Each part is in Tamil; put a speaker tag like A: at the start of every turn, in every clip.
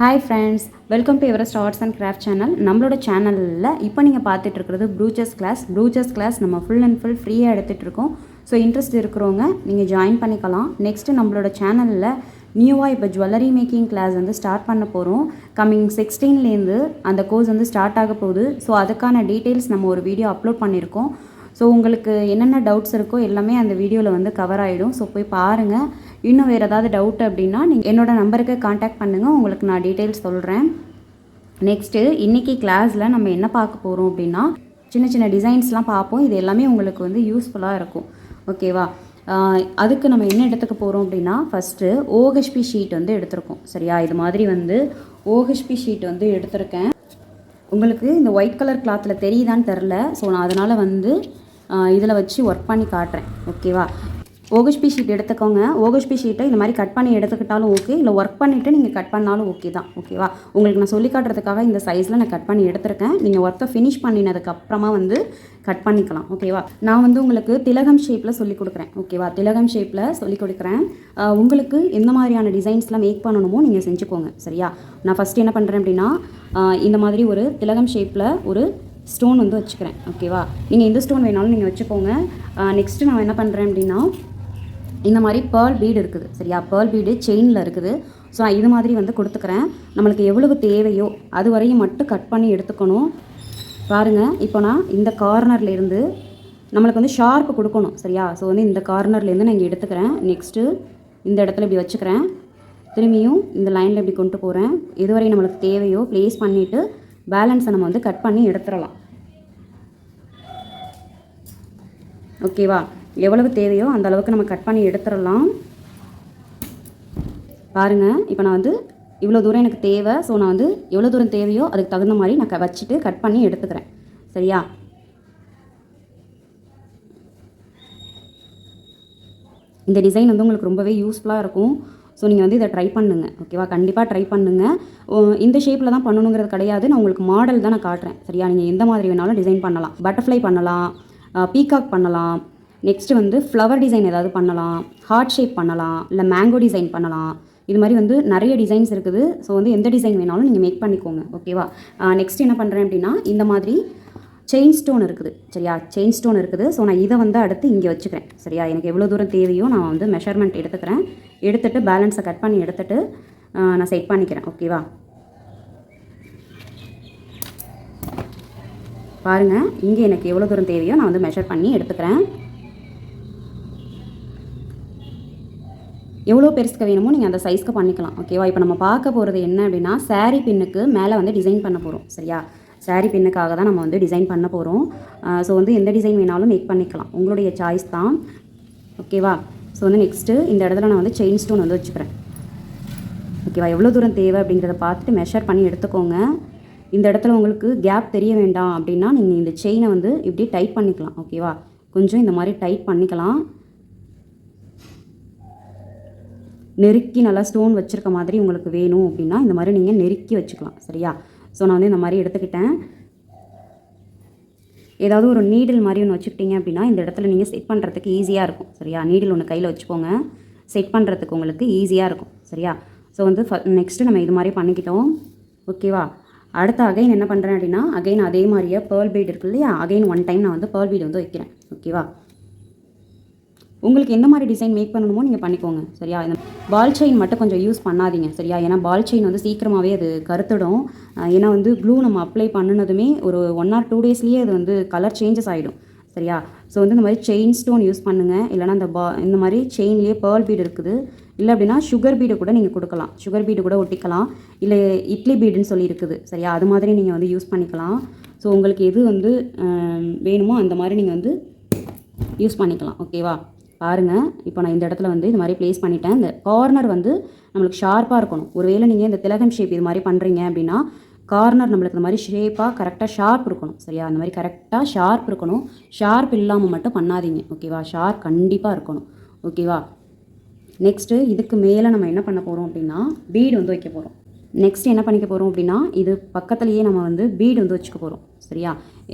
A: Hi friends, welcome to Everest arts and craft channel. நம்மளோட சேனலில் இப்போ நீங்கள் பார்த்துட்டு இருக்கிறது ப்ரூச்சஸ் கிளாஸ் நம்ம ஃபுல் அண்ட் ஃபுல் ஃப்ரீயாக எடுத்துகிட்ருக்கோம். ஸோ இன்ட்ரெஸ்ட் இருக்கிறவங்க நீங்கள் ஜாயின் பண்ணிக்கலாம். நெக்ஸ்ட்டு நம்மளோட சேனலில் நியூவாக இப்போ ஜுவல்லரி மேக்கிங் கிளாஸ் வந்து ஸ்டார்ட் பண்ண போகிறோம். கம்மிங் 16லேருந்து அந்த கோர்ஸ் வந்து ஸ்டார்ட் ஆக போகுது. ஸோ அதுக்கான டீட்டெயில்ஸ் நம்ம ஒரு வீடியோ அப்லோட் பண்ணியிருக்கோம். ஸோ உங்களுக்கு என்னென்ன டவுட்ஸ் இருக்கோ எல்லாமே அந்த வீடியோவில் வந்து கவர் ஆகிடும். ஸோ போய் பாருங்கள். இன்னும் வேறு ஏதாவது டவுட் அப்படின்னா நீங்கள் என்னோடய நம்பருக்கு காண்டாக்ட் பண்ணுங்கள், உங்களுக்கு நான் டீட்டெயில்ஸ் சொல்கிறேன். நெக்ஸ்ட்டு இன்றைக்கி கிளாஸில் நம்ம என்ன பார்க்க போகிறோம் அப்படின்னா சின்ன சின்ன டிசைன்ஸ்லாம் பார்ப்போம். இது எல்லாமே உங்களுக்கு வந்து யூஸ்ஃபுல்லாக இருக்கும். ஓகேவா? அதுக்கு நம்ம என்ன எடுத்துக்க போகிறோம் அப்படின்னா ஃபஸ்ட்டு OHP ஷீட் வந்து எடுத்திருக்கோம். சரியா? இது மாதிரி வந்து OHP ஷீட் வந்து எடுத்திருக்கேன். உங்களுக்கு இந்த ஒயிட் கலர் கிளாத்தில் தெரியுதான்னு தெரில. ஸோ நான் அதனால் வந்து இதில் வச்சு ஒர்க் பண்ணி காட்டுறேன். ஓகேவா? OHP ஷீட் எடுத்துக்கோங்க. OHP ஷீட்டை இந்த மாதிரி கட் பண்ணி எடுத்துக்கிட்டாலும் ஓகே, இல்லை ஒர்க் பண்ணிவிட்டு நீங்கள் கட் பண்ணாலும் ஓகே தான். ஓகேவா? உங்களுக்கு நான் சொல்லி காட்டுறதுக்காக இந்த சைஸில் நான் கட் பண்ணி எடுத்திருக்கேன். நீங்கள் ஒர்க்கை ஃபினிஷ் பண்ணினதுக்கப்புறமா வந்து கட் பண்ணிக்கலாம். ஓகேவா? நான் வந்து உங்களுக்கு திலகம் ஷேப்பில் சொல்லிக் கொடுக்குறேன். ஓகேவா? திலகம் ஷேப்பில் சொல்லிக் கொடுக்குறேன். உங்களுக்கு எந்த மாதிரியான டிசைன்ஸ்லாம் மேக் பண்ணணுமோ நீங்கள் செஞ்சுக்கோங்க. சரியா? நான் ஃபஸ்ட்டு என்ன பண்ணுறேன் அப்படின்னா இந்த மாதிரி ஒரு திலகம் ஷேப்பில் ஒரு ஸ்டோன் வந்து வச்சுக்கிறேன். ஓகேவா? நீங்கள் எந்த ஸ்டோன் வேணாலும் நீங்கள் வச்சுக்கோங்க. நெக்ஸ்ட்டு நான் என்ன பண்ணுறேன் அப்படின்னா இந்த மாதிரி பேர்ல் பீடு இருக்குது. சரியா? பேர்ல் பீடு செயினில் இருக்குது. ஸோ நான் இது மாதிரி வந்து கொடுத்துக்கிறேன். நம்மளுக்கு எவ்வளவு தேவையோ அது வரையும் மட்டும் கட் பண்ணி எடுத்துக்கணும். பாருங்கள், இப்போ நான் இந்த கார்னர்லேருந்து நம்மளுக்கு வந்து ஷார்ப்பு கொடுக்கணும். சரியா? ஸோ வந்து இந்த கார்னர்லேருந்து நான் இங்கே எடுத்துக்கிறேன். நெக்ஸ்ட்டு இந்த இடத்துல இப்படி வச்சுக்கிறேன். திரும்பியும் இந்த லைனில் இப்படி கொண்டு போகிறேன். எதுவரை நம்மளுக்கு தேவையோ ப்ளேஸ் பண்ணிவிட்டு பேலன்ஸை நம்ம வந்து கட் பண்ணி எடுத்துடலாம். ஓகேவா? எவ்வளவு தேவையோ அந்த அளவுக்கு நம்ம கட் பண்ணி எடுத்துடலாம். பாருங்கள், இப்போ நான் வந்து இவ்வளோ தூரம் எனக்கு தேவை. ஸோ நான் வந்து எவ்வளோ தூரம் தேவையோ அதுக்கு தகுந்த மாதிரி நான் வச்சுட்டு கட் பண்ணி எடுத்துக்கிறேன். சரியா? இந்த டிசைன் வந்து உங்களுக்கு ரொம்பவே யூஸ்ஃபுல்லாக இருக்கும். ஸோ நீங்கள் வந்து இதை ட்ரை பண்ணுங்கள். ஓகேவா? கண்டிப்பாக ட்ரை பண்ணுங்கள். இந்த ஷேப்பில் தான் பண்ணணுங்கிறது கிடையாது. நான் உங்களுக்கு மாடல் தான் நான் காட்டுறேன். சரியா? நீங்கள் எந்த மாதிரி வேணாலும் டிசைன் பண்ணலாம். பட்டர்ஃப்ளை பண்ணலாம், பீகாக் பண்ணலாம், நெக்ஸ்ட்டு வந்து ஃப்ளவர் டிசைன் ஏதாவது பண்ணலாம், ஹார்ட் ஷேப் பண்ணலாம், இல்லை மேங்கோ டிசைன் பண்ணலாம். இது மாதிரி வந்து நிறைய டிசைன்ஸ் இருக்குது. ஸோ வந்து எந்த டிசைன் வேணாலும் நீங்கள் மேக் பண்ணிக்கோங்க. ஓகேவா? நெக்ஸ்ட் என்ன பண்ணுறேன் அப்படின்னா இந்த மாதிரி செயின் ஸ்டோன் இருக்குது. சரியா? செயின் ஸ்டோன் இருக்குது. ஸோ நான் இதை வந்து அடுத்து இங்கே வச்சுக்கிறேன். சரியா? எனக்கு எவ்வளோ தூரம் தேவையோ நான் வந்து மெஷர்மெண்ட் எடுத்துக்கிறேன். எடுத்துகிட்டு பேலன்ஸை கட் பண்ணி எடுத்துகிட்டு நான் செட் பண்ணிக்கிறேன். ஓகேவா? பாருங்கள், இங்கே எனக்கு எவ்வளோ தூரம் தேவையோ நான் வந்து மெஷர் பண்ணி எடுத்துக்கிறேன். எவ்வளோ பெருசுக்கு வேணுமோ நீங்கள் அந்த சைஸ்க்கு பண்ணிக்கலாம். ஓகேவா? இப்போ நம்ம பார்க்க போகிறது என்ன அப்படின்னா சாரீ பின்னுக்கு மேலே வந்து டிசைன் பண்ண போகிறோம். சரியா? சாரீ பின்னுக்காக தான் நம்ம வந்து டிசைன் பண்ண போகிறோம். ஸோ வந்து எந்த டிசைன் வேணாலும் மேக் பண்ணிக்கலாம், உங்களுடைய சாய்ஸ் தான். ஓகேவா? ஸோ வந்து நெக்ஸ்ட்டு இந்த இடத்துல நான் வந்து செயின் ஸ்டோன் வந்து வச்சுக்கிறேன். ஓகேவா? எவ்வளோ தூரம் தேவை அப்படிங்கிறத பார்த்துட்டு மெஷர் பண்ணி எடுத்துக்கோங்க. இந்த இடத்துல உங்களுக்கு கேப் தெரிய வேண்டாம் அப்படின்னா நீங்கள் இந்த செயினை வந்து இப்படி டைட் பண்ணிக்கலாம். ஓகேவா? கொஞ்சம் இந்த மாதிரி டைட் பண்ணிக்கலாம். நெருக்கி நல்லா ஸ்டோன் வச்சுருக்க மாதிரி உங்களுக்கு வேணும் அப்படின்னா இந்த மாதிரி நீங்கள் நெருக்கி வச்சுக்கலாம். சரியா? ஸோ நான் வந்து இந்த மாதிரி எடுத்துக்கிட்டேன். ஏதாவது ஒரு நீடில் மாதிரி ஒன்று வச்சுக்கிட்டீங்க அப்படின்னா இந்த இடத்துல நீங்கள் செட் பண்ணுறதுக்கு ஈஸியாக இருக்கும். சரியா? நீடில் ஒன்று கையில் வச்சுக்கோங்க, செட் பண்ணுறதுக்கு உங்களுக்கு ஈஸியாக இருக்கும். சரியா? ஸோ வந்து நெக்ஸ்ட்டு நம்ம இது மாதிரி பண்ணிக்கிட்டோம். ஓகேவா? அடுத்த அகைன் என்ன பண்ணுறேன் அப்படின்னா அகைன் அதே மாதிரியே பேர்ல் பீட் இருக்கு இல்லையா, அகைன் ஒன் டைம் நான் வந்து பேர்ல் பீட் வந்து வைக்கிறேன். ஓகேவா? உங்களுக்கு எந்த மாதிரி டிசைன் மேக் பண்ணணுமோ நீங்கள் பண்ணிக்கோங்க. சரியா? இந்த பால் செயின் மட்டும் கொஞ்சம் யூஸ் பண்ணாதீங்க. சரியா? ஏன்னா பால் செயின் வந்து சீக்கிரமாகவே அது கருத்துடும். ஏன்னா வந்து க்ளூ நம்ம அப்ளை பண்ணினதுமே ஒரு 1 or 2 டேஸ்லேயே அது வந்து கலர் சேஞ்சஸ் ஆகிடும். சரியா? ஸோ வந்து இந்த மாதிரி செயின் ஸ்டோன் யூஸ் பண்ணுங்கள். இல்லைனா இந்த மாதிரி செயின்லேயே பேர்ல் பீடு இருக்குது. இல்லை அப்படின்னா சுகர் பீடு கூட நீங்கள் கொடுக்கலாம். சுகர் பீடு கூட ஒட்டிக்கலாம். இல்லை இட்லி பீடுன்னு சொல்லி இருக்குது. சரியா? அது மாதிரி நீங்கள் வந்து யூஸ் பண்ணிக்கலாம். ஸோ உங்களுக்கு எது வந்து வேணுமோ அந்த மாதிரி நீங்கள் வந்து யூஸ் பண்ணிக்கலாம். ஓகேவா? பாருங்கள், இப்போ நான் இந்த இடத்துல வந்து இது மாதிரி ப்ளேஸ் பண்ணிட்டேன். இந்த கார்னர் வந்து நம்மளுக்கு ஷார்ப்பாக இருக்கணும். ஒருவேளை நீங்கள் இந்த திலகம் ஷேப் இது மாதிரி பண்ணுறீங்க அப்படின்னா கார்னர் நம்மளுக்கு இந்த மாதிரி ஷேப்பாக கரெக்டாக ஷார்ப் இருக்கணும். சரியா? அந்த மாதிரி கரெக்டாக ஷார்ப் இருக்கணும். ஷார்ப் இல்லாமல் மட்டும் பண்ணாதீங்க. ஓகேவா? ஷார்ப் கண்டிப்பாக இருக்கணும். ஓகேவா? நெக்ஸ்ட்டு இதுக்கு மேலே நம்ம என்ன பண்ண போகிறோம் அப்படின்னா பீடு வந்து வைக்க போகிறோம். நெக்ஸ்ட் என்ன பண்ணிக்க போகிறோம் அப்படின்னா இது பக்கத்துலேயே நம்ம வந்து பீடு வந்து வச்சுக்க போகிறோம். சரியா?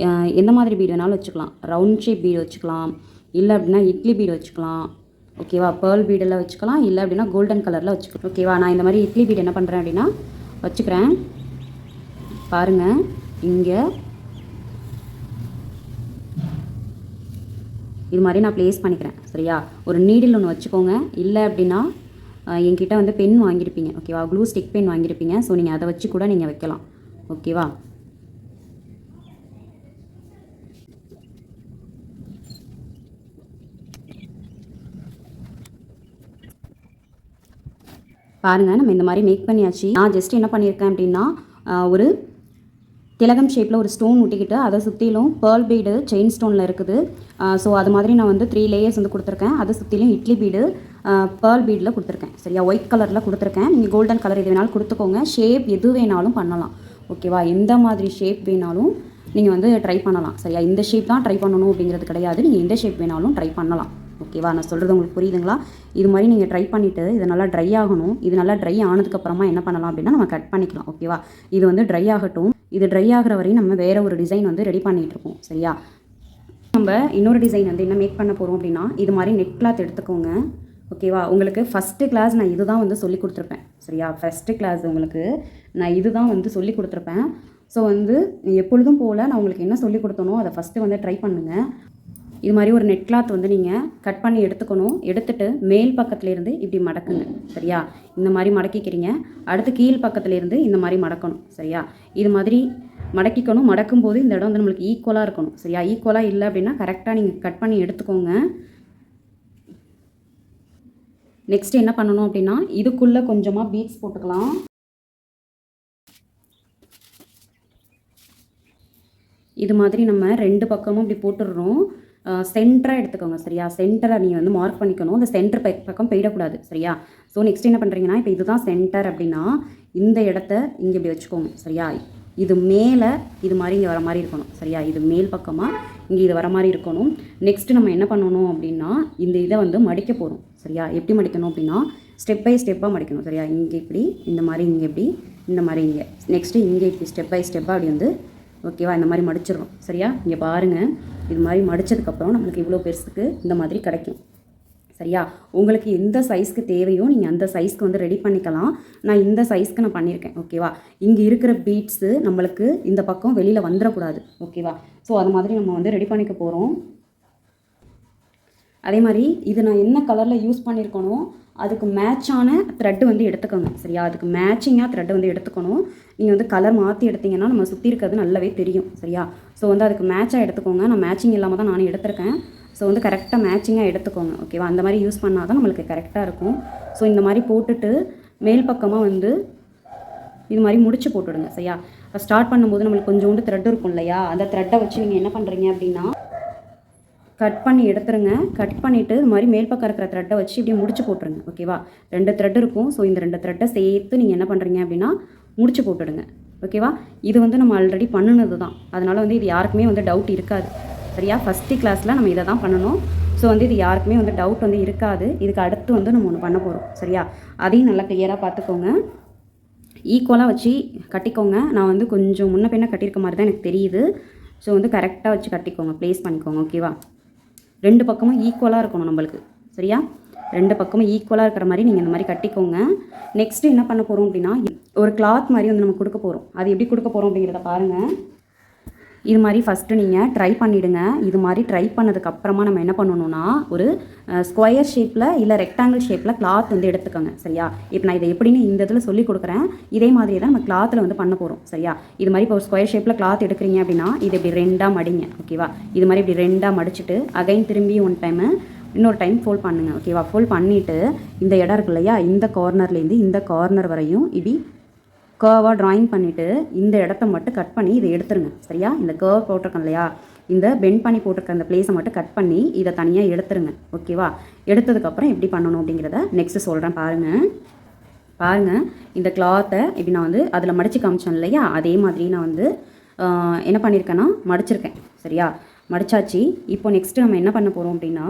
A: எந்த மாதிரி பீடு வேணாலும் வச்சுக்கலாம். ரவுண்ட் ஷேப் பீடு வச்சுக்கலாம், இல்லை அப்படின்னா இட்லி பீடு வச்சுக்கலாம். ஓகேவா? பேர்ல் பீடெல்லாம் வச்சுக்கலாம், இல்லை அப்படின்னா கோல்டன் கலரில் வச்சுக்கலாம். ஓகேவா? நான் இந்த மாதிரி இட்லி பீடு என்ன பண்ணுறேன் அப்படின்னா வச்சுக்கிறேன். பாருங்கள், இங்கே இது மாதிரி நான் ப்ளேஸ் பண்ணிக்கிறேன். சரியா, ஒரு நீடில் ஒன்று வச்சுக்கோங்க. இல்லை அப்படின்னா என்கிட்ட வந்து பென் வாங்கியிருப்பீங்க, ஓகேவா, க்ளூ ஸ்டிக் பென் வாங்கியிருப்பீங்க. ஸோ நீங்கள் அதை வச்சு கூட நீங்கள் வைக்கலாம், ஓகேவா. பாருங்கள், நம்ம இந்த மாதிரி மேக் பண்ணியாச்சு. நான் ஜஸ்ட் என்ன பண்ணியிருக்கேன் அப்படின்னா ஒரு திலகம் ஷேப்பில் ஒரு ஸ்டோன் ஒட்டிக்கிட்டு அதை சுற்றிலும் பேர்ல் பீடு செயின் ஸ்டோனில் இருக்குது. ஸோ அது மாதிரி நான் வந்து 3 லேயர்ஸ் வந்து கொடுத்துருக்கேன். அதை சுற்றிலும் இட்லி பீடு பேர்ல் பீடில் கொடுத்துருக்கேன். சரியா, ஒயிட் கலரில் கொடுத்துருக்கேன். நீங்கள் கோல்டன் கலர் எது வேணாலும் கொடுத்துக்கோங்க. ஷேப் எது வேணாலும் பண்ணலாம், ஓகேவா. எந்த மாதிரி ஷேப் வேணாலும் நீங்கள் வந்து ட்ரை பண்ணலாம். சரியா, இந்த ஷேப் தான் ட்ரை பண்ணணும் அப்படிங்கிறது கிடையாது. நீங்கள் எந்த ஷேப் வேணாலும் ட்ரை பண்ணலாம், ஓகேவா. நான் சொல்கிறது உங்களுக்கு புரியுதுங்களா? இது மாதிரி நீங்கள் ட்ரை பண்ணிவிட்டு இது நல்லா ட்ரை ஆகணும். இது நல்லா ட்ரை ஆனதுக்கப்புறமா என்ன பண்ணலாம் அப்படின்னா நம்ம கட் பண்ணிக்கலாம், ஓகேவா. இது வந்து ட்ரை ஆகட்டும். இது ட்ரை ஆகிற வரையும் நம்ம வேறு ஒரு டிசைன் வந்து ரெடி பண்ணிகிட்ருக்கோம். சரியா, நம்ம இன்னொரு டிசைன் வந்து என்ன மேக் பண்ண போகிறோம் அப்படின்னா இது மாதிரி நெட் கிளாத் எடுத்துக்கோங்க, ஓகேவா. உங்களுக்கு ஃபஸ்ட்டு கிளாஸ் நான் இது தான் வந்து சொல்லி கொடுத்துருப்பேன். சரியா, ஃபஸ்ட்டு கிளாஸ் உங்களுக்கு நான் இது தான் வந்து சொல்லி கொடுத்துருப்பேன். ஸோ வந்து எப்பொழுதும் போல் நான் உங்களுக்கு என்ன சொல்லி கொடுத்தனோ அதை ஃபஸ்ட்டு வந்து ட்ரை பண்ணுங்கள். இது மாதிரி ஒரு நெட் கிளாத் வந்து நீங்கள் கட் பண்ணி எடுத்துக்கணும். எடுத்துகிட்டு மேல் பக்கத்துலேருந்து இப்படி மடக்குங்க. சரியா, இந்த மாதிரி மடக்கிக்கிறீங்க. அடுத்து கீழ் பக்கத்துலேருந்து இந்த மாதிரி மடக்கணும். சரியா, இது மாதிரி மடக்கிக்கணும். மடக்கும்போது இந்த இடம் வந்து நம்மளுக்கு ஈக்குவலாக இருக்கணும். சரியா, ஈக்குவலாக இல்லை அப்படின்னா கரெக்டாக நீங்கள் கட் பண்ணி எடுத்துக்கோங்க. நெக்ஸ்ட் என்ன பண்ணணும் அப்படின்னா இதுக்குள்ளே கொஞ்சமாக பீட்ஸ் போட்டுக்கலாம். இது மாதிரி நம்ம 2 பக்கமும் இப்படி போட்டுடுறோம். சென்டராக எடுத்துக்கோங்க. சரியா, சென்டரை நீங்கள் வந்து மார்க் பண்ணிக்கணும். இந்த சென்டர் பக்கம் போயிடக்கூடாது. சரியா, ஸோ நெக்ஸ்ட் என்ன பண்ணுறீங்கன்னா இப்போ இதுதான் சென்டர் அப்படின்னா இந்த இடத்த இங்கே இப்படி வச்சுக்கோங்க. சரியா, இது மேலே இது மாதிரி இங்கே வர மாதிரி இருக்கணும். சரியா, இது மேல் பக்கமாக இங்கே இது வர மாதிரி இருக்கணும். நெக்ஸ்ட்டு நம்ம என்ன பண்ணணும் அப்படின்னா இந்த இதை வந்து மடிக்க போகிறோம். சரியா, எப்படி மடிக்கணும் அப்படின்னா ஸ்டெப் பை ஸ்டெப்பாக மடிக்கணும். சரியா, இங்கே இப்படி இந்த மாதிரி இங்கே இப்படி இந்த மாதிரி இங்கே நெக்ஸ்ட்டு இங்கே இப்படி ஸ்டெப் பை ஸ்டெப்பாக அப்படி வந்து ஓகேவா இந்த மாதிரி மடிச்சிடறோம். சரியா, இங்கே பாருங்கள், இது மாதிரி மடித்ததுக்கப்புறம் நம்மளுக்கு இவ்வளோ பெருசுக்கு இந்த மாதிரி கிடைக்கும். சரியா, உங்களுக்கு எந்த சைஸ்க்கு தேவையோ நீங்கள் அந்த சைஸ்க்கு வந்து ரெடி பண்ணிக்கலாம். நான் இந்த சைஸ்க்கு நான் பண்ணியிருக்கேன், ஓகேவா. இங்கே இருக்கிற பீட்ஸு நம்மளுக்கு இந்த பக்கம் வெளியில் வந்துடக்கூடாது, ஓகேவா. ஸோ அது மாதிரி நம்ம வந்து ரெடி பண்ணிக்க போகிறோம். அதே மாதிரி இது நான் என்ன கலரில் யூஸ் பண்ணியிருக்கணும் அதுக்கு மேட்சான த்ரெட்டு வந்து எடுத்துக்கோங்க. சரியா, அதுக்கு மேட்சிங்காக த்ரெட்டு வந்து எடுத்துக்கணும். நீங்கள் வந்து கலர் மாற்றி எடுத்திங்கன்னா நம்ம சுற்றி இருக்கிறது நல்லாவே தெரியும். சரியா, ஸோ வந்து அதுக்கு மேட்சாக எடுத்துக்கோங்க. நான் மேட்சிங் இல்லாமல் தான் நானும் எடுத்திருக்கேன். ஸோ வந்து கரெக்டாக மேட்சிங்காக எடுத்துக்கோங்க, ஓகேவா. அந்த மாதிரி யூஸ் பண்ணால் தான் நம்மளுக்கு கரெக்டாக இருக்கும். ஸோ இந்த மாதிரி போட்டுட்டு மேல் பக்கமாக வந்து இது மாதிரி முடிச்சு போட்டுவிடுங்க. சரியா, ஸ்டார்ட் பண்ணும்போது நம்மளுக்கு கொஞ்சோண்டு த்ரெட் இருக்கும் இல்லையா, அந்த த்ரெட்டை வச்சு நீங்கள் என்ன பண்ணுறீங்க அப்படின்னா கட் பண்ணி எடுத்துருங்க. கட் பண்ணிவிட்டு இது மாதிரி மேல் பக்கம் இருக்கிற த்ரெட்டை வச்சு இப்படி முடிச்சு போட்டுருங்க, ஓகேவா. 2 த்ரெட் இருக்கும். ஸோ இந்த 2 த்ரெட்டை சேர்த்து நீங்கள் என்ன பண்ணுறீங்க அப்படின்னா முடிச்சு போட்டுடுங்க, ஓகேவா. இது வந்து நம்ம ஆல்ரெடி பண்ணினது தான், அதனால் வந்து இது யாருக்குமே வந்து டவுட் இருக்காது. சரியா, ஃபஸ்ட்டு கிளாஸில் நம்ம இதை தான் பண்ணணும். ஸோ வந்து இது யாருக்குமே வந்து டவுட் வந்து இருக்காது. இதுக்கு அடுத்து வந்து நம்ம ஒன்று பண்ண போகிறோம். சரியா, அதையும் நல்லா கிளியராக பார்த்துக்கோங்க. ஈக்குவலாக வச்சு கட்டிக்கோங்க. நான் வந்து கொஞ்சம் முன்ன பின்ன கட்டியிருக்க மாதிரி தான் எனக்கு தெரியுது. ஸோ வந்து கரெக்டாக வச்சு கட்டிக்கோங்க, ப்ளேஸ் பண்ணிக்கோங்க, ஓகேவா. 2 பக்கமும் ஈக்குவலாக இருக்கணும் நம்மளுக்கு. சரியா, 2 பக்கமும் ஈக்குவலாக இருக்கிற மாதிரி நீங்கள் இந்த மாதிரி கட்டிக்கோங்க. நெக்ஸ்ட்டு என்ன பண்ண போகிறோம் அப்படின்னா ஒரு கிளாத் மாதிரி வந்து நம்ம கொடுக்க போகிறோம். அது எப்படி கொடுக்க போகிறோம் அப்படிங்கிறத பாருங்கள். இது மாதிரி ஃபஸ்ட்டு நீங்கள் ட்ரை பண்ணிவிடுங்க. இது மாதிரி ட்ரை பண்ணதுக்கப்புறமா நம்ம என்ன பண்ணணும்னா ஒரு ஸ்கொயர் ஷேப்பில் இல்லை ரெக்டாங்கிள் ஷேப்பில் கிளாத் வந்து எடுத்துக்கோங்க. சரியா, இப்போ நான் இதை எப்படின்னு இந்த இதில் சொல்லி கொடுக்குறேன். இதே மாதிரி தான் நம்ம கிளாத்தில் வந்து பண்ண போகிறோம். சரியா, இது மாதிரி இப்போ ஒரு ஸ்கொயர் ஷேப்பில் கிளாத் எடுக்கிறீங்க அப்படின்னா இது இப்படி 2ஆக மடிங்க, ஓகேவா. இது மாதிரி இப்படி 2ஆக மடிச்சுட்டு அகைன் திரும்பி இன்னொரு டைம் ஃபோல்ட் பண்ணுங்கள், ஓகேவா. ஃபோல்ட் பண்ணிவிட்டு இந்த இடம் இருக்கு இல்லையா, இந்த கார்னர்லேருந்து இந்த கார்னர் வரையும் இப்படி கர்வாக ட்ராயிங் பண்ணிவிட்டு இந்த இடத்த மட்டும் கட் பண்ணி இதை எடுத்துருங்க. சரியா, இந்த கர்வ் போட்டிருக்கேன் இல்லையா, இந்த பெண்ட் பண்ணி போட்டிருக்க அந்த பிளேஸை மட்டும் கட் பண்ணி இதை தனியாக எடுத்துருங்க, ஓகேவா. எடுத்ததுக்கப்புறம் எப்படி பண்ணணும் அப்படிங்கிறத நெக்ஸ்ட்டு சொல்கிறேன். பாருங்கள் இந்த கிளாத்தை இப்படி நான் வந்து அதில் மடித்து காமிச்சேன் இல்லையா, அதே மாதிரி நான் வந்து என்ன பண்ணியிருக்கேன்னா மடிச்சிருக்கேன். சரியா, மடிச்சாச்சு. இப்போ நெக்ஸ்ட்டு நம்ம என்ன பண்ண போகிறோம் அப்படின்னா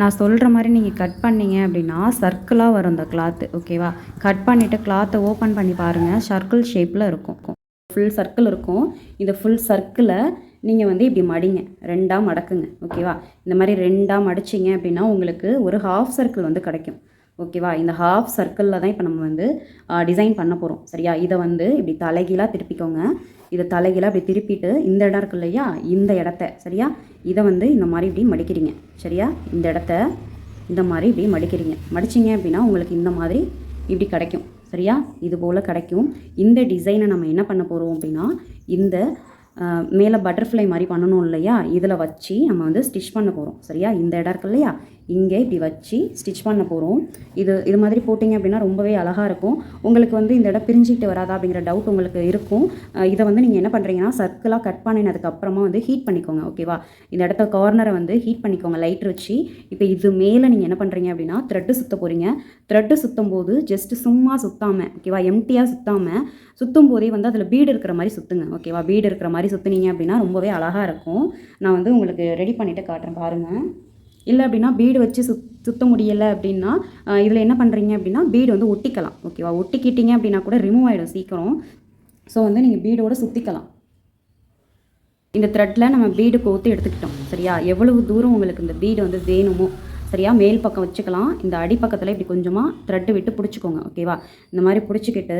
A: நான் சொல்கிற மாதிரி நீங்கள் கட் பண்ணிங்க அப்படின்னா சர்க்கிளாக வரும் அந்த கிளாத்து, ஓகேவா. கட் பண்ணிவிட்டு கிளாத்தை ஓப்பன் பண்ணி பாருங்கள், சர்க்கிள் ஷேப்பில் இருக்கும். ஃபுல் சர்க்கிள் இருக்கும். இந்த ஃபுல் சர்க்கிளை நீங்கள் வந்து இப்படி மடிங்க, 2ஆக மடக்குங்க, ஓகேவா. இந்த மாதிரி 2ஆக மடிச்சிங்க அப்படின்னா உங்களுக்கு ஒரு ஹாஃப் சர்க்கிள் வந்து கிடைக்கும். ஓகேவா? இந்த ஹாஃப் சர்க்கிளில் தான் இப்போ நம்ம வந்து டிசைன் பண்ண போகிறோம். சரியா? இதை வந்து இப்படி தலைகீழாக திருப்பிக்கோங்க. இதை தலைகீழாக இப்படி திருப்பிட்டு இந்த இடம் இருக்கு இல்லையா, இந்த இடத்த சரியா, இதை வந்து இந்த மாதிரி இப்படி மடிக்கிறீங்க. சரியா? இந்த இடத்த இந்த மாதிரி இப்படி மடிக்கிறீங்க. மடிச்சிங்க அப்படின்னா உங்களுக்கு இந்த மாதிரி இப்படி கிடைக்கும். சரியா? இது போல் கிடைக்கும். இந்த டிசைனை நம்ம என்ன பண்ண போகிறோம் அப்படின்னா, இந்த மேலே பட்டர்ஃப்ளை மாதிரி பண்ணணும் இல்லையா, இதில் வச்சு நம்ம வந்து ஸ்டிச் பண்ண போகிறோம். சரியா? இந்த இடம் இருக்கு இல்லையா, இங்கே இப்படி வச்சு ஸ்டிச் பண்ண போகிறோம். இது மாதிரி போட்டிங்க அப்படின்னா ரொம்பவே அழகாக இருக்கும். உங்களுக்கு வந்து இந்த இடம் பிரிஞ்சிட்டு வராதா அப்படிங்கிற டவுட் உங்களுக்கு இருக்கும். இதை வந்து நீங்கள் என்ன பண்ணுறீங்கன்னா, சர்க்கிளாக கட் பண்ணினதுக்கப்புறமா வந்து ஹீட் பண்ணிக்கோங்க. ஓகேவா? இந்த இடத்த கார்னரை வந்து ஹீட் பண்ணிக்கோங்க லைட் வச்சு. இப்போ இது மேலே நீங்கள் என்ன பண்ணுறீங்க அப்படின்னா, த்ரெட்டு சுற்ற போகிறீங்க. த்ரெட்டு சுற்றும் போது ஜஸ்ட்டு சும்மா சுற்றாமல், ஓகேவா, எம்டியாக சுற்றாமல், சுற்றும் போதே வந்து அதில் பீடு இருக்கிற மாதிரி சுற்றுங்க. ஓகேவா? பீடு இருக்கிற மாதிரி சுற்றுனீங்க அப்படின்னா ரொம்பவே அழகாக இருக்கும். நான் வந்து உங்களுக்கு ரெடி பண்ணிவிட்டு காட்டுறேன் பாருங்கள். இல்லை அப்படின்னா பீடு வச்சு சுற்ற முடியலை அப்படின்னா இதில் என்ன பண்ணுறீங்க அப்படின்னா, பீடு வந்து ஒட்டிக்கலாம். ஓகேவா? ஒட்டிக்கிட்டீங்க அப்படின்னா கூட ரிமூவ் ஆகிடும் சீக்கிரம். ஸோ வந்து நீங்கள் பீடோடு சுற்றிக்கலாம். இந்த த்ரெட்டில் நம்ம பீடு கோர்த்து எடுத்துக்கிட்டோம். சரியா? எவ்வளவு தூரம் உங்களுக்கு இந்த பீடு வந்து வேணுமோ, சரியா, மேல் பக்கம் வச்சுக்கலாம். இந்த அடிப்பக்கத்தில் இப்படி கொஞ்சமாக த்ரெட்டு விட்டு பிடிச்சிக்கோங்க. ஓகேவா? இந்த மாதிரி பிடிச்சிக்கிட்டு,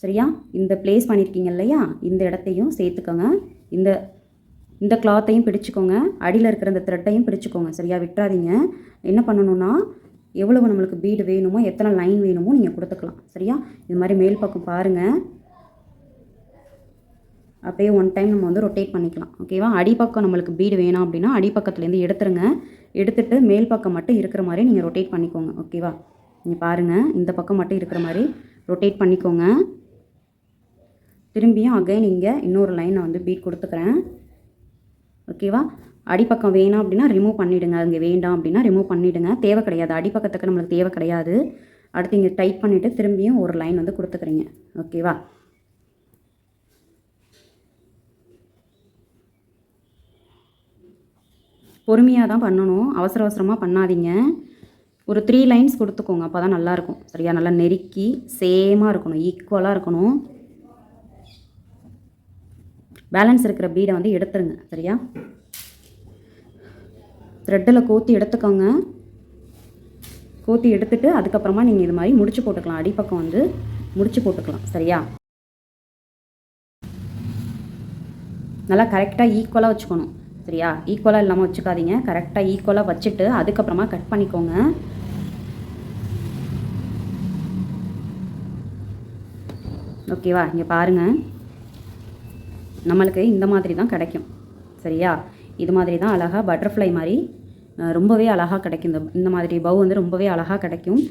A: சரியா, இந்த ப்ளேஸ் பண்ணியிருக்கீங்க இல்லையா, இந்த இடத்தையும் சேர்த்துக்கோங்க. இந்த கிளாத்தையும் பிடிச்சிக்கோங்க. அடியில் இருக்கிற இந்த த்ரெட்டையும் பிடிச்சிக்கோங்க. சரியா? விட்டுறாதீங்க. என்ன பண்ணணும்னா, எவ்வளவு நம்மளுக்கு பீடு வேணுமோ, எத்தனை லைன் வேணுமோ நீங்கள் கொடுத்துக்கலாம். சரியா? இது மாதிரி மேல் பக்கம் பாருங்கள். அப்படியே ஒன் டைம் நம்ம வந்து ரொட்டேட் பண்ணிக்கலாம். ஓகேவா? அடிப்பக்கம் நம்மளுக்கு பீடு வேணும் அப்படின்னா அடிப்பக்கத்துலேருந்து எடுத்துருங்க. எடுத்துகிட்டு மேல் பக்கம் மட்டும் இருக்கிற மாதிரி நீங்கள் ரொட்டேட் பண்ணிக்கோங்க. ஓகேவா? நீங்கள் பாருங்கள், இந்த பக்கம் மட்டும் இருக்கிற மாதிரி ரொட்டேட் பண்ணிக்கோங்க. திரும்பியும் அகைன் இங்கே இன்னொரு லைனை வந்து பீட் கொடுத்துக்கிறேன். ஓகேவா? அடிப்பக்கம் வேணாம் அப்படின்னா ரிமூவ் பண்ணிவிடுங்க. அங்கே வேண்டாம் அப்படின்னா ரிமூவ் பண்ணிவிடுங்க. தேவை கிடையாது, அடிப்பக்கத்துக்கு நம்மளுக்கு தேவை கிடையாது. அடுத்து இங்கே டைட் பண்ணிவிட்டு திரும்பியும் ஒரு லைன் வந்து கொடுத்துக்கிறீங்க. ஓகேவா? பொறுமையாக தான் பண்ணணும், அவசர அவசரமாக பண்ணாதீங்க. ஒரு 3 லைன்ஸ் கொடுத்துக்கோங்க, அப்போ தான் நல்லாயிருக்கும். சரியா? நல்லா நெருக்கி சேமாக இருக்கணும், ஈக்குவலாக இருக்கணும். பேலன்ஸ் இருக்கிற பீடை வந்து எடுத்துருங்க. சரியா? த்ரெட்டில் கோத்தி எடுத்துக்கோங்க. கோத்தி எடுத்துட்டு அதுக்கப்புறமா நீங்கள் இது மாதிரி முடிச்சு போட்டுக்கலாம். அடிப்பக்கம் வந்து முடிச்சு போட்டுக்கலாம். சரியா? நல்லா கரெக்டாக ஈக்குவலாக வச்சுக்கணும். சரியா? ஈக்குவலாக இல்லாமல் வச்சுக்காதீங்க. கரெக்டாக ஈக்குவலாக வச்சுட்டு அதுக்கப்புறமா கட் பண்ணிக்கோங்க. ஓகேவா? இங்கே பாருங்கள், நம்மளுக்கு இந்த மாதிரி தான் கிடைக்கும். சரியா? இது மாதிரி தான் அழகாக பட்டர்ஃப்ளை மாதிரி ரொம்பவே அழகாக கிடைக்கும். இந்த மாதிரி பவ் வந்து ரொம்பவே அழகாக கிடைக்கும்.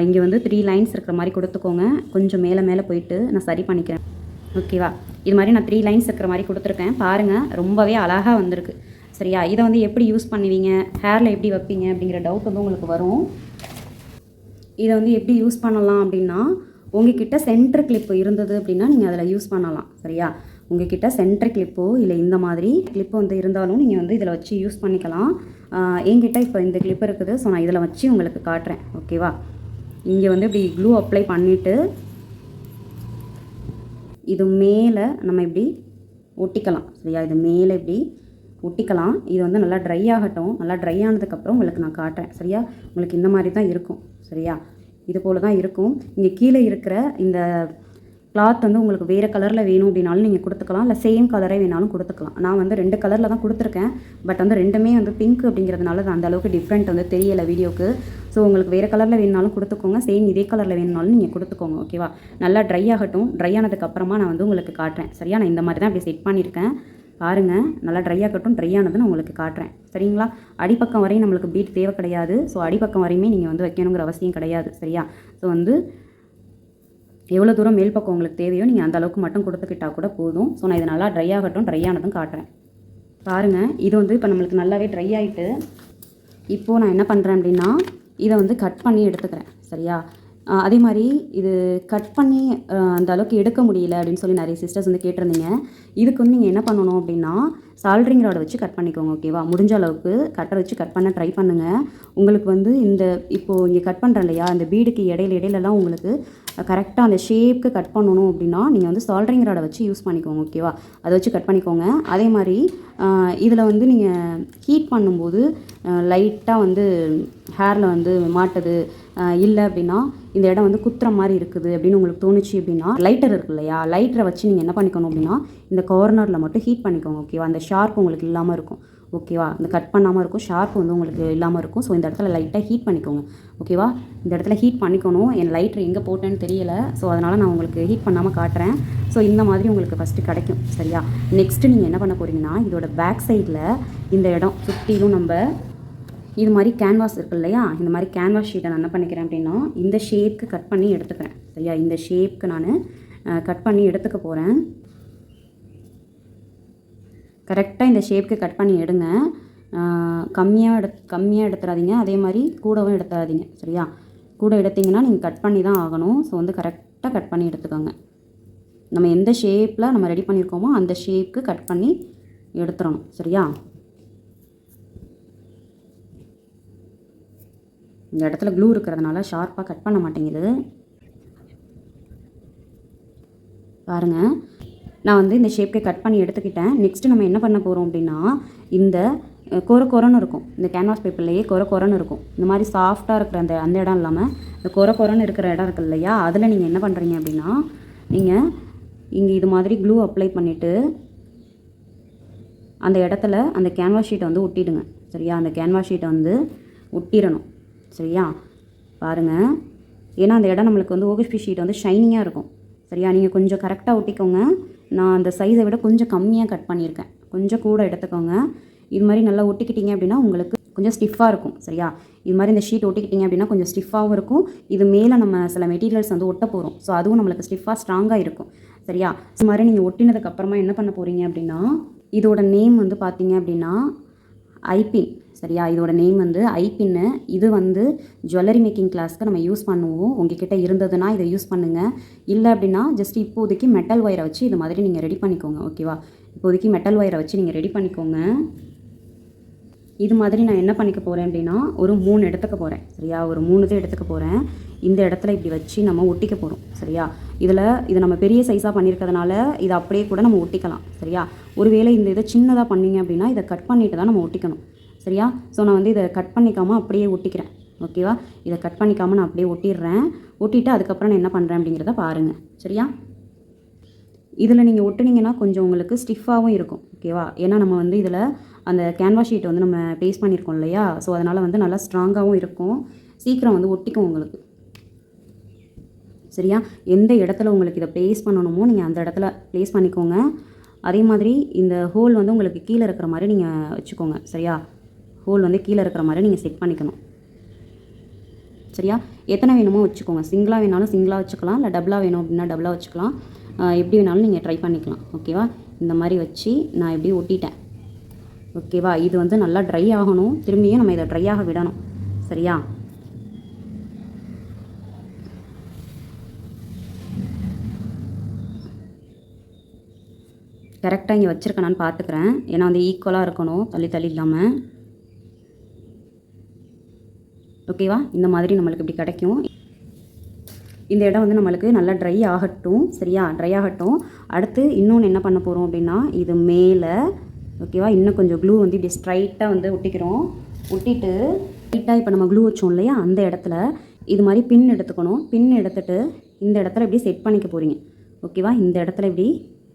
A: இங்கே வந்து 3 லைன்ஸ் இருக்கிற மாதிரி கொடுத்துக்கோங்க. கொஞ்சம் மேலே போயிட்டு நான் சரி பண்ணிக்கிறேன். ஓகேவா? இது மாதிரி நான் 3 லைன்ஸ் இருக்கிற மாதிரி கொடுத்துருக்கேன். பாருங்கள், ரொம்பவே அழகாக வந்திருக்கு. சரியா? இதை வந்து எப்படி யூஸ் பண்ணுவீங்க, ஹேரில் எப்படி வைப்பீங்க அப்படிங்கிற டவுட் வந்து உங்களுக்கு வரும். இதை வந்து எப்படி யூஸ் பண்ணலாம் அப்படின்னா, உங்ககிட்ட சென்டர் கிளிப்பு இருந்தது அப்படின்னா நீங்கள் அதில் யூஸ் பண்ணலாம். சரியா? உங்ககிட்ட சென்டர் கிளிப்போ இல்லை இந்த மாதிரி கிளிப்பு வந்து இருந்தாலும் நீங்கள் வந்து இதில் வச்சு யூஸ் பண்ணிக்கலாம். என்கிட்ட இப்போ இந்த கிளிப் இருக்குது. ஸோ நான் இதில் வச்சு உங்களுக்கு காட்டுறேன். ஓகேவா? இங்கே வந்து இப்படி க்ளூ அப்ளை பண்ணிவிட்டு இது மேலே நம்ம இப்படி ஒட்டிக்கலாம். சரியா? இது மேலே இப்படி ஒட்டிக்கலாம். இது வந்து நல்லா ட்ரை ஆகட்டும். நல்லா ட்ரை ஆனதுக்கப்புறம் உங்களுக்கு நான் காட்டுறேன். சரியா? உங்களுக்கு இந்த மாதிரி தான் இருக்கும். சரியா? இது போல் தான் இருக்கும். இங்கே கீழே இருக்கிற இந்த கிளாத் வந்து உங்களுக்கு வேறு கலரில் வேணும் அப்படின்னாலும் நீங்கள் கொடுத்துக்கலாம். இல்லை சேம் கலரே வேணாலும் கொடுத்துக்கலாம். நான் வந்து 2 கலரில் தான் கொடுத்துருக்கேன். பட் வந்து ரெண்டுமே வந்து பிங்க் அப்படிங்கிறதுனால அந்த அளவுக்கு டிஃப்ரெண்ட் வந்து தெரியலை வீடியோக்கு. ஸோ உங்களுக்கு வேறு கலரில் வேணுனாலும் கொடுத்துக்கோங்க, சேம் இதே கலரில் வேணுனாலும் நீங்கள் கொடுத்துக்கோங்க. ஓகேவா? நல்லா ட்ரை ஆகட்டும். ட்ரை ஆனதுக்கப்புறமா நான் வந்து உங்களுக்கு காட்டுறேன். சரியா? நான் இந்த மாதிரி தான் இப்படி செட் பண்ணியிருக்கேன். பாருங்கள், நல்லா ட்ரை ஆகட்டும். ட்ரை ஆனது நான் உங்களுக்கு காட்டுறேன். சரிங்களா? அடிப்பக்கம் வரையும் நம்மளுக்கு பீட் தேவை கிடையாது. ஸோ அடிப்பக்கம் வரையுமே நீங்கள் வந்து வைக்கணுங்கிற அவசியம் கிடையாது. சரியா? ஸோ வந்து எவ்வளோ தூரம் மேல் பக்கம் உங்களுக்கு தேவையோ நீங்கள் அந்த அளவுக்கு மட்டும் கொடுத்துக்கிட்டால் கூட போதும். ஸோ நான் இது நல்லா ட்ரை ஆகட்டும். ட்ரை ஆனதும் காட்டுறேன். பாருங்கள், இது வந்து இப்போ நம்மளுக்கு நல்லாவே ட்ரை ஆகிட்டு, இப்போது நான் என்ன பண்ணுறேன் அப்படின்னா, இதை வந்து கட் பண்ணி எடுத்துக்கிறேன். சரியா? அதே மாதிரி இது கட் பண்ணி அந்த அளவுக்கு எடுக்க முடியல அப்படின்னு சொல்லி நிறைய சிஸ்டர்ஸ் வந்து கேட்டிருந்தீங்க. இதுக்கு வந்து நீங்கள் என்ன பண்ணணும் அப்படின்னா, சால்ட்ரிங் ராடை வச்சு கட் பண்ணிக்கோங்க. ஓகேவா? முடிஞ்ச அளவுக்கு கட்டரை வச்சு கட் பண்ண ட்ரை பண்ணுங்கள். உங்களுக்கு வந்து இந்த இப்போது இங்கே கட் பண்ணுறேன் இல்லையா, அந்த பீடுக்கு இடையிலலாம் உங்களுக்கு கரெக்டாக அந்த ஷேப்புக்கு கட் பண்ணணும் அப்படின்னா நீங்கள் வந்து சால்ட்ரிங் ராடை வச்சு யூஸ் பண்ணிக்கோங்க. ஓகேவா? அதை வச்சு கட் பண்ணிக்கோங்க. அதே மாதிரி இதில் வந்து நீங்கள் ஹீட் பண்ணும்போது லைட்டாக வந்து ஹேரில் வந்து மாட்டுது, இல்லை அப்படின்னா இந்த இடம் வந்து குத்துற மாதிரி இருக்குது அப்படின்னு உங்களுக்கு தோணுச்சு அப்படின்னா லைட்டர் இருக்கு இல்லையா, லைட்டரை வச்சு நீங்கள் என்ன பண்ணிக்கணும் அப்படின்னா இந்த கார்னரில் மட்டும் ஹீட் பண்ணிக்கோங்க. ஓகேவா, அந்த ஷார்ப் உங்களுக்கு இல்லாமல் இருக்கும். ஓகேவா, இந்த கட் பண்ணாமல் இருக்கும், ஷார்ப் வந்து உங்களுக்கு இல்லாமல் இருக்கும். ஸோ இந்த இடத்துல லைட்டாக ஹீட் பண்ணிக்கோங்க. ஓகேவா, இந்த இடத்துல ஹீட் பண்ணிக்கணும். என் லைட்டர் எங்கே போட்டேன்னு தெரியல, ஸோ அதனால் நான் உங்களுக்கு ஹீட் பண்ணாமல் காட்டுறேன். ஸோ இந்த மாதிரி உங்களுக்கு ஃபஸ்ட்டு கிடைக்கும். சரியா, நெக்ஸ்ட்டு நீங்கள் என்ன பண்ண போகிறீங்கன்னா இதோட பேக் சைடில் இந்த இடம் சுற்றிலும் நம்ம இது மாதிரி கேன்வாஸ் இருக்குது இல்லையா, இந்த மாதிரி கேன்வாஸ் ஷீட்டை நான் என்ன பண்ணிக்கிறேன் அப்படின்னா இந்த ஷேப்க்கு கட் பண்ணி எடுத்துக்கிறேன். சரியா, இந்த ஷேப்க்கு நான் கட் பண்ணி எடுத்துக்க போகிறேன். கரெக்டாக இந்த ஷேப்க்கு கட் பண்ணி எடுங்க. கம்மியாக எடுத்துடாதீங்க, அதே மாதிரி கூடவும் எடுத்துடாதீங்க. சரியா, கூட எடுத்திங்கன்னா நீங்கள் கட் பண்ணி தான் ஆகணும். ஸோ வந்து கரெக்டாக கட் பண்ணி எடுத்துக்கோங்க. நம்ம எந்த ஷேப்பில் நம்ம ரெடி பண்ணியிருக்கோமோ அந்த ஷேப்க்கு கட் பண்ணி எடுத்துடணும். சரியா, இந்த இடத்துல க்ளூ இருக்கிறதுனால ஷார்ப்பாக கட் பண்ண மாட்டேங்குது. பாருங்கள், நான் வந்து இந்த ஷேப்க்கு கட் பண்ணி எடுத்துக்கிட்டேன். நெக்ஸ்ட்டு நம்ம என்ன பண்ண போகிறோம் அப்படின்னா இந்த கொரன்னு இருக்கும், இந்த கேன்வாஸ் பேப்பர்லேயே கொரன்னு இருக்கும். இந்த மாதிரி சாஃப்டாக இருக்கிற அந்த இடம் இல்லாமல் இந்த கொரன்னு இருக்கிற இடம் இருக்குது இல்லையா, அதில் நீங்கள் என்ன பண்ணுறீங்க அப்படின்னா நீங்கள் இங்கே இது மாதிரி க்ளூ அப்ளை பண்ணிவிட்டு அந்த இடத்துல அந்த கேன்வாஸ் ஷீட்டை வந்து ஒட்டிடுங்க. சரியா, அந்த கேன்வாஸ் ஷீட்டை வந்து ஒட்டிடணும். சரியா, பாருங்கள், ஏன்னா அந்த இடம் நம்மளுக்கு வந்து ஓகேபி ஷீட் வந்து ஷைனிங்காக இருக்கும். சரியா, நீங்கள் கொஞ்சம் கரெக்டாக ஒட்டிக்கோங்க. நான் அந்த சைஸை விட கொஞ்சம் கம்மியாக கட் பண்ணியிருக்கேன், கொஞ்சம் கூட எடுத்துக்கோங்க. இது மாதிரி நல்லா ஒட்டிக்கிட்டிங்க அப்படின்னா உங்களுக்கு கொஞ்சம் ஸ்டிஃபாக இருக்கும். சரியா, இது மாதிரி இந்த ஷீட் ஒட்டிக்கிட்டிங்க அப்படின்னா கொஞ்சம் ஸ்டிஃபாகவும் இருக்கும். இது மேலே நம்ம சில மெட்டீரியல்ஸ் வந்து ஒட்ட போகிறோம். ஸோ அதுவும் நம்மளுக்கு ஸ்டிஃபாக ஸ்ட்ராங்காக இருக்கும். சரியா, இது மாதிரி நீங்கள் ஒட்டினதுக்கப்புறமா என்ன பண்ண போகிறீங்க அப்படின்னா இதோட நேம் வந்து பார்த்தீங்க அப்படின்னா ஐபின். சரியா, இதோட நேம் வந்து ஐபின்னு. இது வந்து ஜுவல்லரி மேக்கிங் கிளாஸ்க்கு நம்ம யூஸ் பண்ணுவோம். உங்ககிட்ட இருந்ததுன்னா இதை யூஸ் பண்ணுங்கள். இல்லை அப்படின்னா ஜஸ்ட் இப்போதைக்கு மெட்டல் ஒயரை வச்சு இது மாதிரி நீங்கள் ரெடி பண்ணிக்கோங்க. ஓகேவா, இப்போதைக்கு மெட்டல் ஒயரை வச்சு நீங்கள் ரெடி பண்ணிக்கோங்க. இது மாதிரி நான் என்ன பண்ணிக்க போகிறேன் அப்படின்னா ஒரு 3 எடுத்துக்க போகிறேன். சரியா, ஒரு 3 தான் எடுத்துக்க போகிறேன். இந்த இடத்துல இப்படி வச்சு நம்ம ஒட்டிக்க போகிறோம். சரியா, இது நம்ம பெரிய சைஸாக பண்ணியிருக்கிறதுனால இதை அப்படியே கூட நம்ம ஒட்டிக்கலாம். சரியா, ஒருவேளை இந்த இதை சின்னதாக பண்ணிங்க அப்படின்னா இதை கட் பண்ணிட்டு தான் நம்ம ஒட்டிக்கணும். சரியா, ஸோ நான் வந்து இதை கட் பண்ணிக்காமல் அப்படியே ஒட்டிக்கிறேன். ஓகேவா, இதை கட் பண்ணிக்காமல் நான் அப்படியே ஒட்டிடுறேன். ஒட்டிட்டு அதுக்கப்புறம் நான் என்ன பண்ணுறேன் அப்படிங்கிறத பாருங்கள். சரியா, இதில் நீங்கள் ஒட்டுனீங்கன்னா கொஞ்சம் உங்களுக்கு ஸ்டிஃபாகவும் இருக்கும். ஓகேவா, ஏன்னா நம்ம வந்து இதில் அந்த கேன்வாஸ் ஷீட் வந்து நம்ம பேஸ்ட் பண்ணியிருக்கோம் இல்லையா, ஸோ அதனால் வந்து நல்லா ஸ்ட்ராங்காகவும் இருக்கும், சீக்கிரம் வந்து ஒட்டிக்கும் உங்களுக்கு. சரியா, எந்த இடத்துல உங்களுக்கு இதை ப்ளேஸ் பண்ணணுமோ நீங்கள் அந்த இடத்துல ப்ளேஸ் பண்ணிக்கோங்க. அதே மாதிரி இந்த ஹோல் வந்து உங்களுக்கு கீழே இருக்கிற மாதிரி நீங்கள் வச்சுக்கோங்க. சரியா, ஹோல் வந்து கீழே இருக்கிற மாதிரி நீங்கள் செட் பண்ணிக்கணும். சரியா, எத்தனை வேணுமோ வச்சுக்கோங்க. சிங்கிளாக வேணாலும் சிங்கிளாக வச்சுக்கலாம், இல்லை டபுளாக வேணும் அப்படின்னா டபுளாக வச்சுக்கலாம். எப்படி வேணாலும் நீங்கள் ட்ரை பண்ணிக்கலாம். ஓகேவா, இந்த மாதிரி வச்சு நான் எப்படி ஒட்டிட்டேன். ஓகேவா, இது வந்து நல்லா ட்ரை ஆகணும். திரும்பியும் நம்ம இதை ட்ரை ஆக விடணும். சரியா, கரெக்டாக இங்கே வச்சுருக்கேனான்னு பார்த்துக்கிறேன். ஏன்னா வந்து ஈக்குவலாக இருக்கணும், தள்ளி இல்லாமல். ஓகேவா, இந்த மாதிரி நம்மளுக்கு இப்படி கிடைக்கும். இந்த இடம் வந்து நம்மளுக்கு நல்லா ட்ரை ஆகட்டும். சரியா, ட்ரை ஆகட்டும். அடுத்து இன்னொன்று என்ன பண்ண போகிறோம் அப்படின்னா இது மேலே ஓகேவா இன்னும் கொஞ்சம் க்ளூ வந்து இப்படி ஸ்ட்ரைட்டாக வந்து ஒட்டிக்கிறோம். ஒட்டிட்டு ஸ்ட்ரைட்டாக இப்போ நம்ம க்ளூ வச்சோம் இல்லையா, அந்த இடத்துல இது மாதிரி பின் எடுத்துக்கணும். பின் எடுத்துகிட்டு இந்த இடத்துல இப்படி செட் பண்ணிக்க போகிறீங்க. ஓகேவா, இந்த இடத்துல இப்படி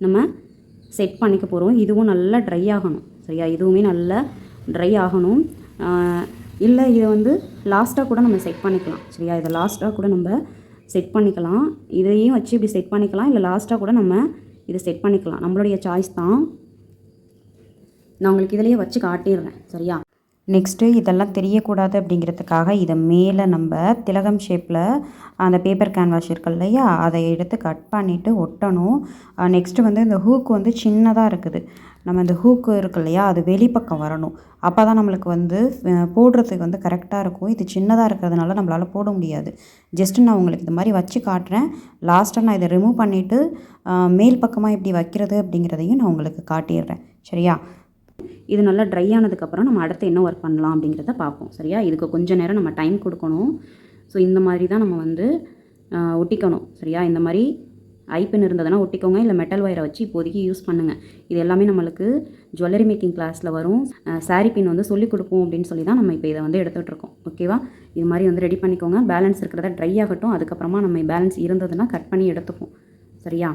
A: நம்ம செட் பண்ணிக்க போகிறோம். இதுவும் நல்லா ட்ரை ஆகணும். சரியா, இதுவுமே நல்லா ட்ரை ஆகணும். இல்லை இதை வந்து லாஸ்ட்டாக கூட நம்ம செட் பண்ணிக்கலாம். சரியா, இதை லாஸ்ட்டாக கூட நம்ம செட் பண்ணிக்கலாம். இதையும் வச்சு இப்படி செட் பண்ணிக்கலாம், இல்லை லாஸ்ட்டாக கூட நம்ம இதை செட் பண்ணிக்கலாம். நம்மளுடைய சாய்ஸ் தான். நான் உங்களுக்கு இதிலேயே வச்சு காட்டிடுறேன். சரியா, நெக்ஸ்ட்டு இதெல்லாம் தெரியக்கூடாது அப்படிங்கிறதுக்காக இதை மேலே நம்ம திலகம் ஷேப்பில் அந்த பேப்பர் கேன்வாஸ் இருக்கு இல்லையா, அதை எடுத்து கட் பண்ணிவிட்டு ஒட்டணும். நெக்ஸ்ட்டு வந்து இந்த ஹூக்கு வந்து சின்னதாக இருக்குது. நம்ம இந்த ஹூக்கு இருக்கு இல்லையா, அது வெளிப்பக்கம் வரணும். அப்போ தான் நம்மளுக்கு வந்து போடுறதுக்கு வந்து கரெக்டாக இருக்கும். இது சின்னதாக இருக்கிறதுனால நம்மளால் போட முடியாது. ஜஸ்ட்டு நான் உங்களுக்கு இது மாதிரி வச்சு காட்டுறேன். லாஸ்ட்டாக நான் இதை ரிமூவ் பண்ணிவிட்டு மேல் பக்கமாக எப்படி வைக்கிறது அப்படிங்கிறதையும் நான் உங்களுக்கு காட்டிடுறேன். சரியா, இது நல்லா ட்ரை ஆனதுக்கப்புறம் நம்ம அடுத்து என்ன ஒர்க் பண்ணலாம் அப்படிங்கிறத பார்ப்போம். சரியா, இதுக்கு கொஞ்சம் நேரம் நம்ம டைம் கொடுக்கணும். ஸோ இந்த மாதிரி தான் நம்ம வந்து ஒட்டிக்கணும். சரியா, இந்த மாதிரி ஐபின் இருந்ததுன்னா ஒட்டிக்கோங்க, இல்லை மெட்டல் ஒயரை வச்சு இப்போதைக்கு யூஸ் பண்ணுங்கள். இது எல்லாமே நம்மளுக்கு ஜுவல்லரி மேக்கிங் கிளாஸில் வரும். சாரீ பின் வந்து சொல்லிக் கொடுப்போம் அப்படின்னு சொல்லி தான் நம்ம இப்போ இதை வந்து எடுத்துகிட்டு இருக்கோம். ஓகேவா? இது மாதிரி வந்து ரெடி பண்ணிக்கோங்க. பேலன்ஸ் இருக்கிறத ட்ரை ஆகட்டும். அதுக்கப்புறமா நம்ம பேலன்ஸ் இருந்ததுன்னா கட் பண்ணி எடுத்துப்போம். சரியா?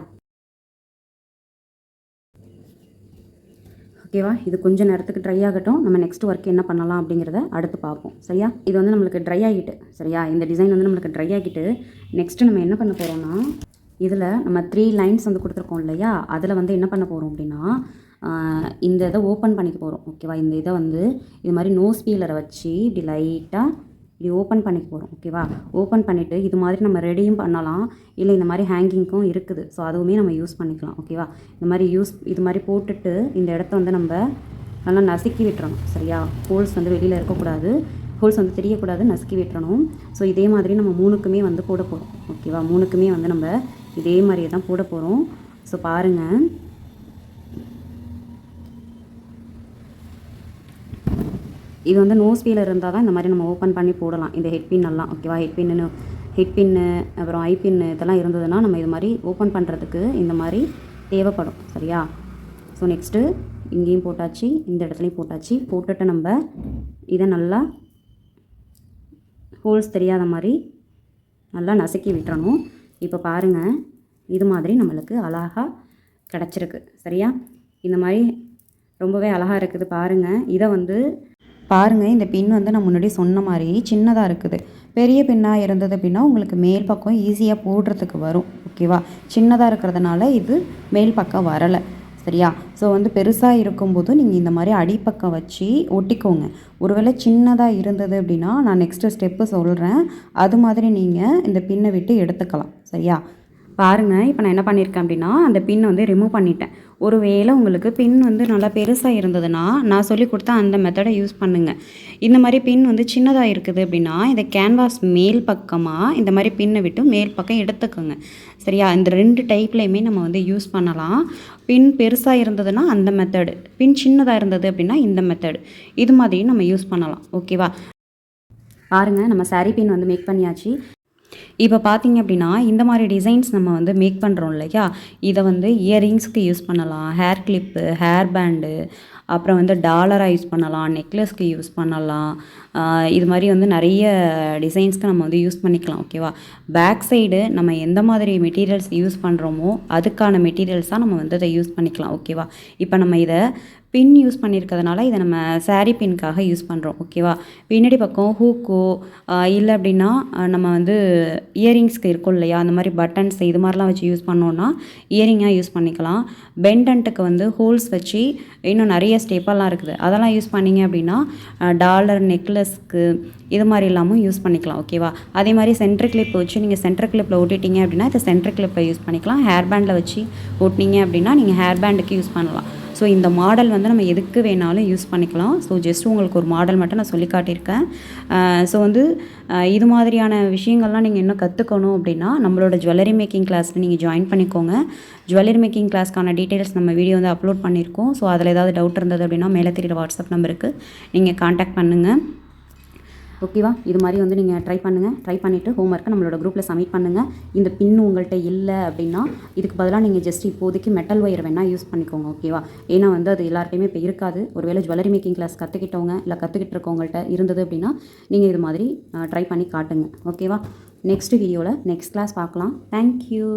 A: ஓகேவா? இது கொஞ்சம் நேரத்துக்கு ட்ரை ஆகட்டும். நம்ம நெக்ஸ்ட் ஒர்க் என்ன பண்ணலாம் அப்படிங்கிறத அடுத்து பார்ப்போம். சரியா? இது வந்து நம்மளுக்கு ட்ரை ஆகிட்டு. சரியா? இந்த டிசைன் வந்து நம்மளுக்கு ட்ரை ஆகிட்டு நெக்ஸ்ட்டு நம்ம என்ன பண்ண போகிறோம்னா, இதில் நம்ம 3 லைன்ஸ் வந்து கொடுத்துருக்கோம் இல்லையா, அதில் வந்து என்ன பண்ண போகிறோம் அப்படின்னா, இந்த இதை ஓப்பன் பண்ணிக்க போகிறோம். ஓகேவா? இந்த இதை வந்து இது மாதிரி நோஸ் பீலரை வச்சு இப்படி லைட்டாக இப்படி ஓப்பன் பண்ணிக்க போகிறோம். ஓகேவா? ஓப்பன் பண்ணிவிட்டு இது மாதிரி நம்ம ரெடியும் பண்ணலாம், இல்லை இந்த மாதிரி ஹேங்கிங்க்கும் இருக்குது. ஸோ அதுவுமே நம்ம யூஸ் பண்ணிக்கலாம். ஓகேவா? இந்த மாதிரி இது மாதிரி போட்டுட்டு இந்த இடத்த வந்து நம்ம நல்லா நசுக்கி விட்டுறணும். சரியா? ஹோல்ஸ் வந்து வெளியில் இருக்கக்கூடாது, ஹோல்ஸ் வந்து தெரியக்கூடாது, நசுக்கி விட்டுறணும். ஸோ இதே மாதிரி நம்ம 3க்குமே வந்து போட போகிறோம். ஓகேவா? 3க்குமே வந்து நம்ம இதே மாதிரியே தான் போட போகிறோம். ஸோ பாருங்கள், இது வந்து நோஸ் பீலர் இருந்தால் தான் இந்த மாதிரி நம்ம ஓப்பன் பண்ணி போடலாம். இந்த ஹெட் பின் எல்லாம். ஓகேவா? ஹெட் பின்னு அப்புறம் ஐ பின்னு இதெல்லாம் இருந்ததுன்னா நம்ம இது மாதிரி ஓப்பன் பண்ணுறதுக்கு இந்த மாதிரி தேவைப்படும். சரியா? ஸோ நெக்ஸ்ட்டு இங்கேயும் போட்டாச்சு, இந்த இடத்துலையும் போட்டாச்சு. போட்டுட்டு நம்ம இதை நல்லா ஹோல்ஸ் தெரியாத மாதிரி நல்லா நசுக்கி விட்டுறணும். இப்போ பாருங்கள், இது மாதிரி நம்மளுக்கு அழகாக கிடச்சிருக்கு. சரியா? இந்த மாதிரி ரொம்பவே அழகாக இருக்குது. பாருங்கள், இதை வந்து பாருங்கள், இந்த பின் வந்து நான் முன்னாடி சொன்ன மாதிரி சின்னதாக இருக்குது. பெரிய பின்னாக இருந்தது அப்படின்னா உங்களுக்கு மேல் பக்கம் ஈஸியாக போடுறதுக்கு வரும். ஓகேவா? சின்னதாக இருக்கிறதுனால இது மேல் பக்கம் வரலை. சரியா? ஸோ வந்து பெருசாக இருக்கும்போது நீங்கள் இந்த மாதிரி அடிப்பக்கம் வச்சு ஒட்டிக்கோங்க. ஒருவேளை சின்னதாக இருந்தது அப்படின்னா நான் நெக்ஸ்ட்டு ஸ்டெப்பு சொல்கிறேன், அது மாதிரி நீங்கள் இந்த பின்னை விட்டு எடுத்துக்கலாம். சரியா? பாருங்கள், இப்போ நான் என்ன பண்ணியிருக்கேன் அப்படின்னா அந்த பின் வந்து ரிமூவ் பண்ணிட்டேன். ஒருவேளை உங்களுக்கு பின் வந்து நல்லா பெருசாக இருந்ததுன்னா நான் சொல்லி கொடுத்தா அந்த மெத்தடை யூஸ் பண்ணுங்கள். இந்த மாதிரி பின் வந்து சின்னதாக இருக்குது அப்படின்னா இந்த கேன்வாஸ் மேல் பக்கமாக இந்த மாதிரி பின்னை விட்டு மேல் பக்கம் எடுத்துக்கோங்க. சரியா? இந்த 2 டைப்லையுமே நம்ம வந்து யூஸ் பண்ணலாம். பின் பெருசாக இருந்ததுன்னா அந்த மெத்தடு, பின் சின்னதாக இருந்தது அப்படின்னா இந்த மெத்தடு, இது மாதிரி நம்ம யூஸ் பண்ணலாம். ஓகேவா? பாருங்கள், நம்ம சாரீ பின் வந்து மேக் பண்ணியாச்சு. இப்போ பார்த்தீங்க அப்படின்னா இந்த மாதிரி டிசைன்ஸ் நம்ம வந்து மேக் பண்ணுறோம் இல்லையா, இதை வந்து இயரிங்ஸ்க்கு யூஸ் பண்ணலாம், ஹேர் கிளிப்பு, ஹேர் பேண்டு, அப்புறம் வந்து டாலராக யூஸ் பண்ணலாம், நெக்லஸ்க்கு யூஸ் பண்ணலாம். இது மாதிரி வந்து நிறைய டிசைன்ஸ்க்கு நம்ம வந்து யூஸ் பண்ணிக்கலாம். ஓகேவா? பேக் சைடு நம்ம எந்த மாதிரி மெட்டீரியல்ஸ் யூஸ் பண்ணுறோமோ அதுக்கான மெட்டீரியல்ஸாக நம்ம வந்து அதை யூஸ் பண்ணிக்கலாம். ஓகேவா? இப்போ நம்ம இதை பின் யூஸ் பண்ணியிருக்கிறதுனால இதை நம்ம சாரீ பின்காக யூஸ் பண்ணுறோம். ஓகேவா? பின்னாடி பக்கம் ஹூக்கோ இல்லை அப்படின்னா நம்ம வந்து இயரிங்ஸ்க்கு இருக்கும் இல்லையா, அந்த மாதிரி பட்டன்ஸ் இது மாதிரிலாம் வச்சு யூஸ் பண்ணோன்னா இயரிங்காக யூஸ் பண்ணிக்கலாம். பெண்டன்ட்டுக்கு வந்து ஹோல்ஸ் வச்சு இன்னும் நிறைய ஸ்டெப்பெல்லாம் இருக்குது, அதெல்லாம் யூஸ் பண்ணிங்க அப்படின்னா டாலர், நெக்லஸ்க்கு இது மாதிரி இல்லாமல் யூஸ் பண்ணிக்கலாம். ஓகேவா? அதே மாதிரி சென்டர் கிளிப் வச்சு நீங்கள் சென்டர் கிளிப்பில் ஒட்டிட்டீங்க அப்படின்னா இதை சென்டர் கிளிப்பில் யூஸ் பண்ணிக்கலாம். ஹேர் பேண்டில் வச்சு ஒட்டினீங்க அப்படின்னா நீங்கள் ஹேர் பேண்டுக்கு யூஸ் பண்ணலாம். ஸோ இந்த மாடல் வந்து நம்ம எதுக்கு வேணாலும் யூஸ் பண்ணிக்கலாம். ஸோ ஜஸ்ட் உங்களுக்கு ஒரு மாடல் மட்டும் நான் சொல்லி காட்டியிருக்கேன். ஸோ வந்து இது மாதிரியான விஷயங்கள்லாம் நீங்கள் இன்னும் கற்றுக்கணும் அப்படின்னா நம்மளோட ஜுவல்லரி மேக்கிங் கிளாஸில் நீங்கள் ஜாயின் பண்ணிக்கோங்க. ஜுவல்லரி மேக்கிங் கிளாஸ்க்கான டீட்டெயில்ஸ் நம்ம வீடியோ வந்து அப்லோட் பண்ணியிருக்கோம். ஸோ அதில் ஏதாவது டவுட் இருந்தது அப்படின்னா மேலே தெரியுற வாட்ஸ்அப் நம்பருக்கு நீங்கள் காண்டாக்ட் பண்ணுங்கள். ஓகேவா? இது மாதிரி வந்து நீங்கள் ட்ரை பண்ணுங்கள். ட்ரை பண்ணிவிட்டு ஹோம்ஒர்க்கை நம்மளோட குரூப்பில் சப்மிட் பண்ணுங்கள். இந்த பின் உங்கள்கிட்ட இல்லை அப்படின்னா இதுக்கு பதிலாக நீங்கள் ஜஸ்ட் இப்போதைக்கு மெட்டல் ஒயர் வேணால் யூஸ் பண்ணிக்கோங்க. ஓகேவா? ஏன்னா வந்து அது எல்லார்ட்டையுமே இப்போ இருக்காது. ஒருவேளை ஜுவல்லரி மேக்கிங் கிளாஸ் கற்றுக்கிட்டவங்க இல்லை கற்றுக்கிட்டு இருக்கவங்கள்ட்ட இருந்தது அப்படின்னா நீங்கள் இது மாதிரி ட்ரை பண்ணி காட்டுங்க. ஓகேவா? நெக்ஸ்ட் வீடியோவில் நெக்ஸ்ட் கிளாஸ் பார்க்கலாம். தேங்க்யூ.